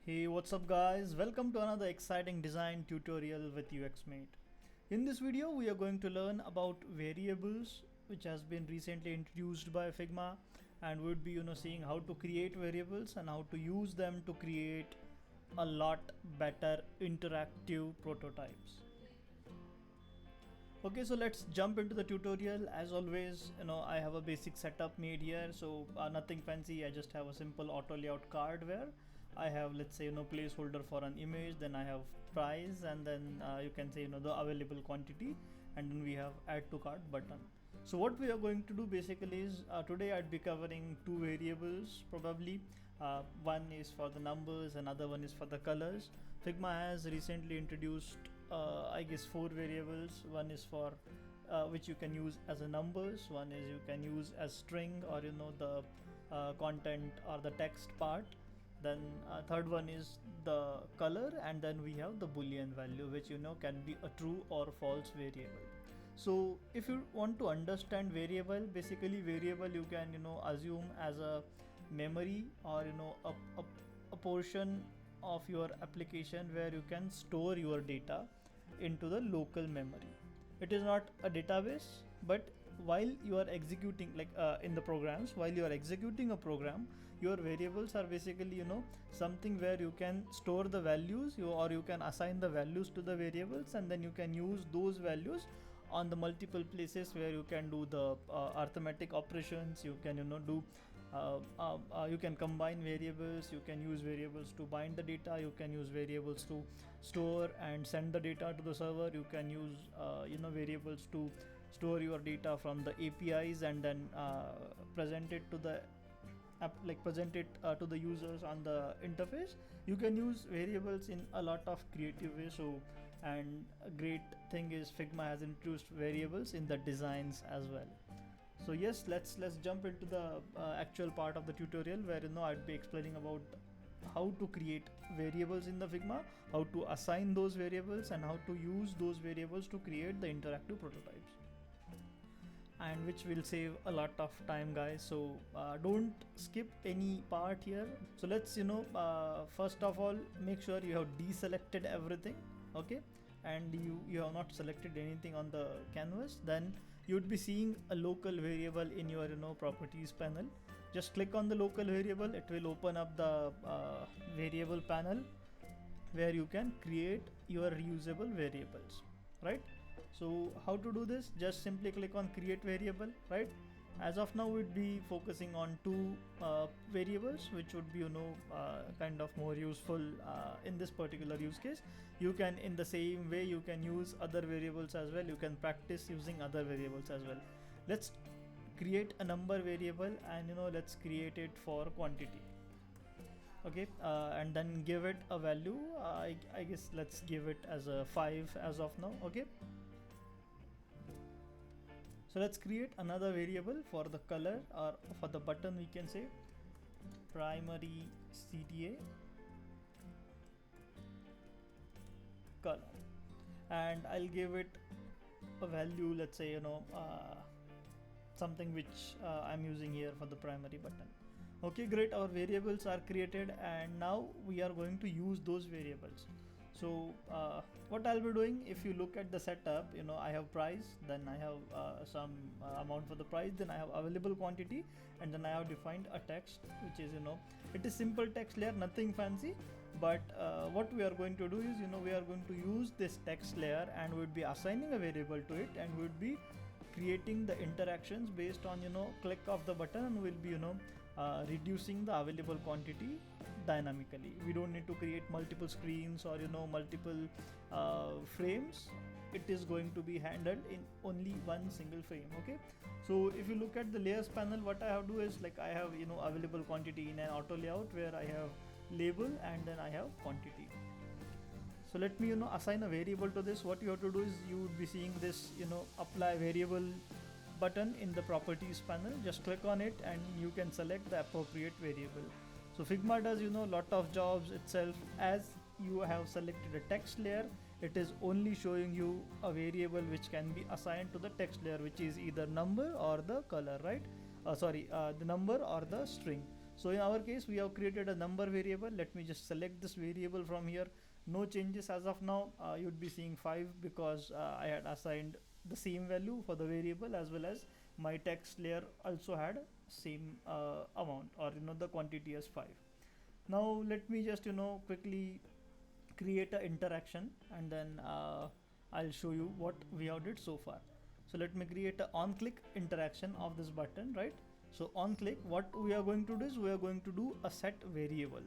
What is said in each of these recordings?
Hey, what's up guys? Welcome to another exciting design tutorial with UXMate. In this video, we are going to learn about variables which has been recently introduced by Figma, and we'll be seeing how to create variables and how to use them to create a lot better interactive prototypes. Okay, so let's jump into the tutorial. As always, I have a basic setup made here, so nothing fancy. I just have a simple auto layout card where I have, let's say, placeholder for an image, then I have price, and then you can say the available quantity, and then we have add to cart button. So what we are going to do basically is today I'd be covering two variables probably. One is for the numbers, another one is for the colors. Figma has recently introduced I guess 4 variables. One is for which you can use as a numbers, one is you can use as string, or the content or the text part. Then third one is the color, and then we have the boolean value, which can be a true or false variable. So if you want to understand variable, basically variable you can assume as a memory, or a portion of your application where you can store your data into the local memory. It is not a database, but while you are executing, like in the programs, while you are executing a program, your variables are basically something where you can store the values, or you can assign the values to the variables, and then you can use those values on the multiple places where you can do the arithmetic operations. You can do you can combine variables, you can use variables to bind the data, you can use variables to store and send the data to the server, you can use variables to store your data from the APIs and then present it to the present it to the users on the interface. You can use variables in a lot of creative ways. So, and a great thing is Figma has introduced variables in the designs as well. So yes, let's jump into the actual part of the tutorial where I'd be explaining about how to create variables in the Figma, how to assign those variables, and how to use those variables to create the interactive prototypes, and which will save a lot of time, guys. So don't skip any part here. So let's first of all make sure you have deselected everything, okay, and you have not selected anything on the canvas. Then you would be seeing a local variable in your properties panel. Just click on the local variable, it will open up the variable panel where you can create your reusable variables, right? So how to do this? Just simply click on create variable, right? As of now we'd be focusing on two variables, which would be kind of more useful in this particular use case. You can, in the same way, you can use other variables as well. You can practice using other variables as well. Let's create a number variable, and let's create it for quantity, okay, and then give it a value. I guess let's give it as a 5 as of now, okay. So let's create another variable for the color, or for the button we can say primary CTA color, and I'll give it a value, let's say something which I'm using here for the primary button. Okay, great, our variables are created, and now we are going to use those variables. So what I'll be doing, if you look at the setup, I have price, then I have some amount for the price, then I have available quantity, and then I have defined a text, which is it is simple text layer, nothing fancy. But what we are going to do is we are going to use this text layer, and we would be assigning a variable to it, and we would be creating the interactions based on click of the button, and we'll be reducing the available quantity dynamically. We don't need to create multiple screens or multiple frames. It is going to be handled in only one single frame, okay. So if you look at the layers panel, what I have to do is, like, I have available quantity in an auto layout where I have label, and then I have quantity. So let me assign a variable to this. What you have to do is, you would be seeing this apply variable button in the properties panel. Just click on it, and you can select the appropriate variable. So Figma does lot of jobs itself. As you have selected a text layer, it is only showing you a variable which can be assigned to the text layer, which is either number or the color, right? The number or the string. So in our case, we have created a number variable. Let me just select this variable from here. No changes as of now. You would be seeing 5 because I had assigned the same value for the variable, as well as my text layer also had same amount, or the quantity as 5. Now let me just quickly create a interaction, and then I'll show you what we have did so far. So let me create a on click interaction of this button, right? So on click, what we are going to do is we are going to do a set variable.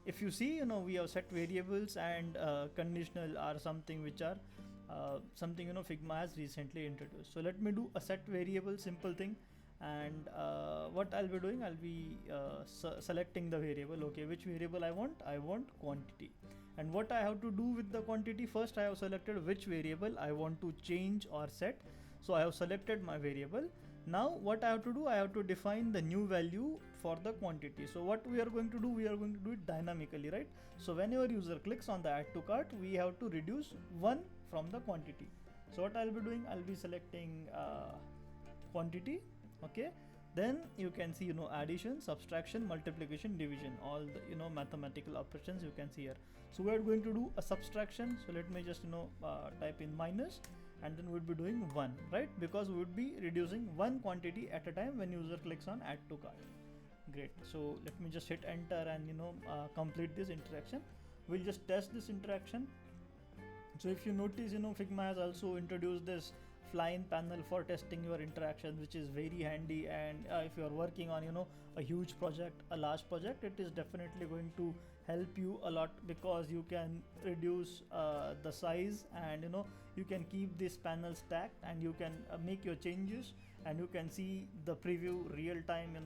If you see, we have set variables, and conditional are something which are something Figma has recently introduced. So let me do a set variable, simple thing. And what I'll be doing, I'll be selecting the variable. Okay, which variable I want quantity. And what I have to do with the quantity, first I have selected which variable I want to change or set. So I have selected my variable. Now what I have to do, I have to define the new value for the quantity. So what we are going to do, we are going to do it dynamically, right? So whenever user clicks on the add to cart, we have to reduce 1 from the quantity. So what I'll be doing, I'll be selecting quantity. Okay, then you can see addition, subtraction, multiplication, division, all the mathematical operations you can see here. So we are going to do a subtraction. So let me just type in minus, and then we'll be doing 1, right? Because we would be reducing one quantity at a time when user clicks on add to cart. Great. So let me just hit enter and complete this interaction. We'll just test this interaction. So if you notice, Figma has also introduced this fly-in panel for testing your interactions, which is very handy. And if you are working on a huge project, a large project, it is definitely going to help you a lot, because you can reduce the size, and you can keep this panel stacked, and you can make your changes, and you can see the preview real time,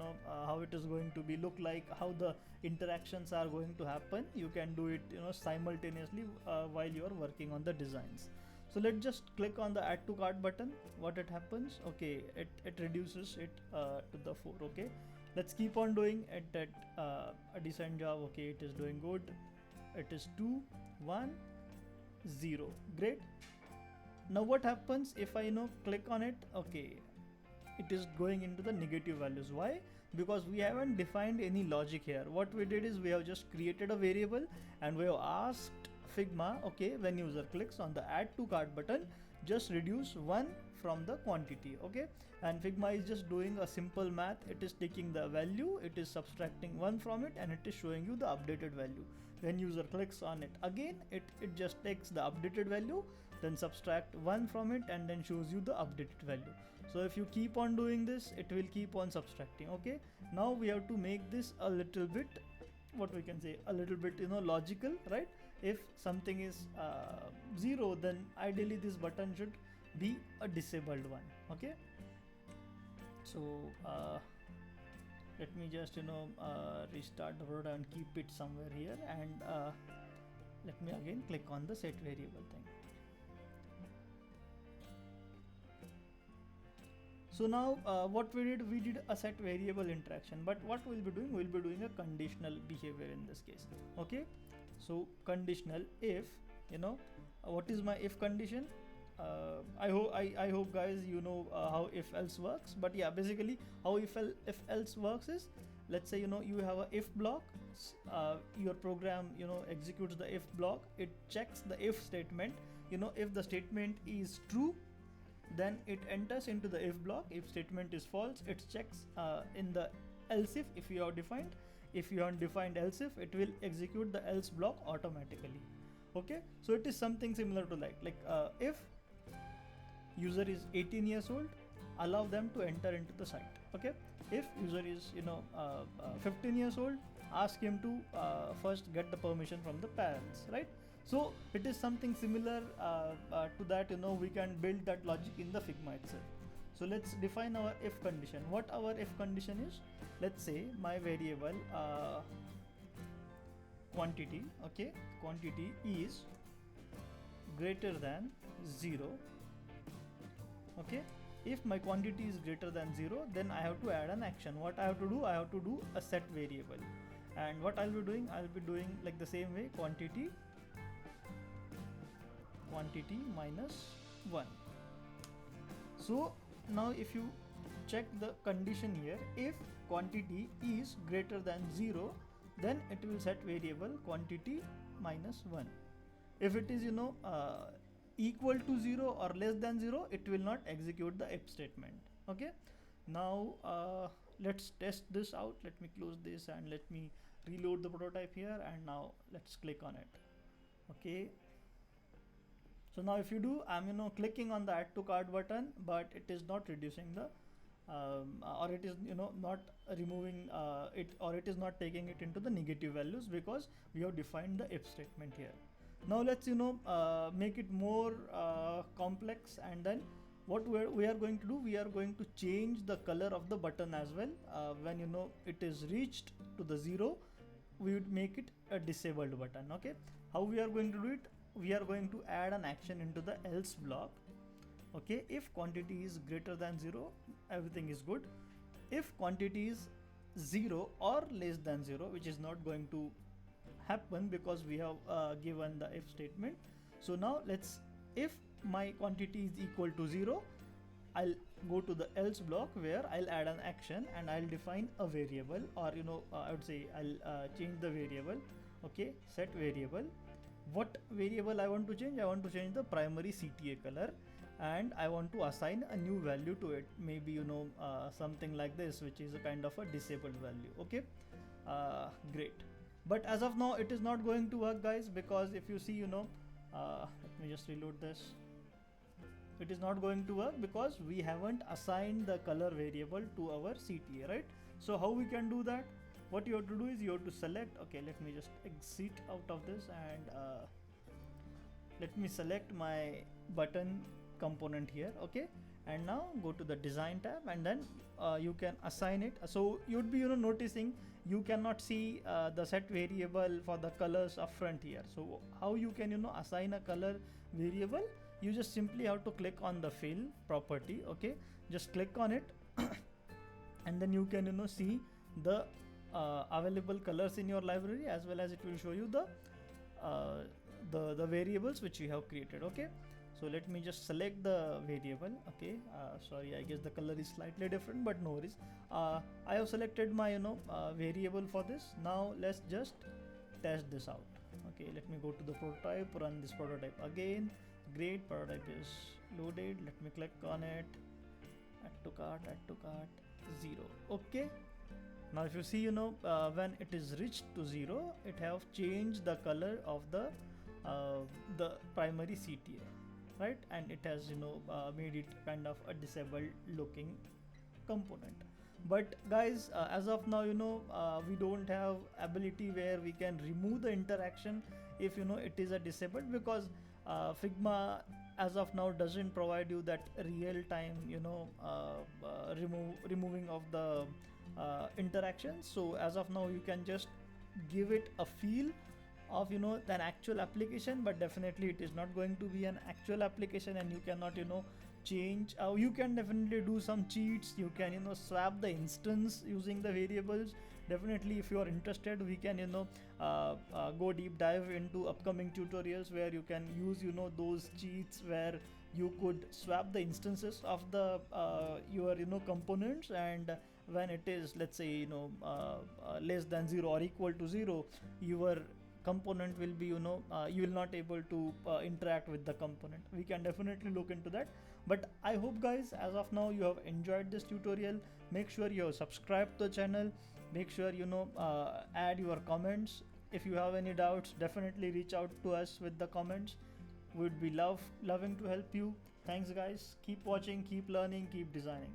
how it is going to be look like, how the interactions are going to happen. You can do it simultaneously while you are working on the designs. So let's just click on the add to cart button. What it happens, okay, it reduces it to the 4. Okay, let's keep on doing it at a decent job. Okay, it is doing good. It is 2 1 0. Great. Now what happens if I click on it? Okay, it is going into the negative values. Why? Because we haven't defined any logic here. What we did is we have just created a variable, and we have asked Figma, okay, when user clicks on the add to cart button, just reduce 1 from the quantity. Okay, and Figma is just doing a simple math. It is taking the value, it is subtracting 1 from it, and it is showing you the updated value. When user clicks on it again, it just takes the updated value, then subtract 1 from it, and then shows you the updated value. So if you keep on doing this, it will keep on subtracting. Okay, now we have to make this a little bit, what we can say, a little bit logical, right? If something is 0, then ideally this button should be a disabled one. Okay, so let me just restart the program and keep it somewhere here, and let me again click on the set variable thing. So now what we did a set variable interaction, but what we'll be doing a conditional behavior in this case. Okay, so conditional if, what is my if condition? I hope guys how if else works. But yeah, basically how if else works is, let's say you have a if block, your program executes the if block, it checks the if statement. If the statement is true, then it enters into the if block. If statement is false, it checks in the else if you have defined. If you haven't defined else if, it will execute the else block automatically. Okay, so it is something similar to like if user is 18 years old, allow them to enter into the site. Okay, if user is 15 years old, ask him to first get the permission from the parents, right? So it is something similar to that. We can build that logic in the Figma itself. So let's define our if condition. What our if condition is, let's say my variable quantity, okay, quantity is greater than 0. Okay, if my quantity is greater than 0, then I have to add an action. What I have to do, I have to do a set variable. And what I'll be doing like the same way, quantity minus 1. So now if you check the condition here, if quantity is greater than 0, then it will set variable quantity minus 1. If it is equal to 0 or less than 0, it will not execute the if statement. Okay, now let's test this out. Let me close this and let me reload the prototype here, and now let's click on it. Okay, so now if you do, I'm clicking on the add to cart button, but it is not reducing the or it is not removing it, or it is not taking it into the negative values, because we have defined the if statement here. Now let's make it more complex, and then what we are going to do, we are going to change the color of the button as well. When it is reached to the 0, we would make it a disabled button. Okay, how we are going to do it? We are going to add an action into the else block. Okay, if quantity is greater than 0, everything is good. If quantity is 0 or less than 0, which is not going to happen because we have given the if statement. So now if my quantity is equal to 0, I'll go to the else block where I'll add an action and I'll define a variable, or I would say I'll change the variable. Okay, set variable. What variable I want to change? I want to change the primary CTA color, and I want to assign a new value to it. Maybe something like this, which is a kind of a disabled value. Okay, great. But as of now, it is not going to work, guys, because if you see, let me just reload this. It is not going to work because we haven't assigned the color variable to our CTA, right? So how we can do that? What you have to do is you have to select. Okay, let me just exit out of this, and let me select my button component here. Okay, and now go to the design tab, and then you can assign it. So you'd be noticing you cannot see the set variable for the colors up front here. So how you can assign a color variable? You just simply have to click on the fill property. Okay, just click on it and then you can see the available colors in your library, as well as it will show you the variables which you have created. Okay, so let me just select the variable. Okay, sorry, I guess the color is slightly different, but no worries. I have selected my variable for this. Now let's just test this out. Okay, let me go to the prototype, run this prototype again. Great, prototype is loaded. Let me click on it. Add to cart, 0. Okay, now if you see when it is reached to 0, it have changed the color of the primary CTA, right? And it has made it kind of a disabled looking component. But guys, as of now we don't have ability where we can remove the interaction if it is a disabled, because Figma as of now doesn't provide you that real time removing of the interaction. So as of now you can just give it a feel of an actual application, but definitely it is not going to be an actual application, and you cannot change. You can definitely do some cheats. You can swap the instance using the variables. Definitely, if you are interested, we can go deep dive into upcoming tutorials where you can use those cheats where you could swap the instances of the your components, and when it is, let's say, less than 0 or equal to 0, your component will be you will not able to interact with the component. We can definitely look into that. But I hope, guys, as of now you have enjoyed this tutorial. Make sure you have subscribed to the channel. Make sure add your comments. If you have any doubts, definitely reach out to us with the comments. We'd be loving to help you. Thanks, guys. Keep watching, keep learning, keep designing.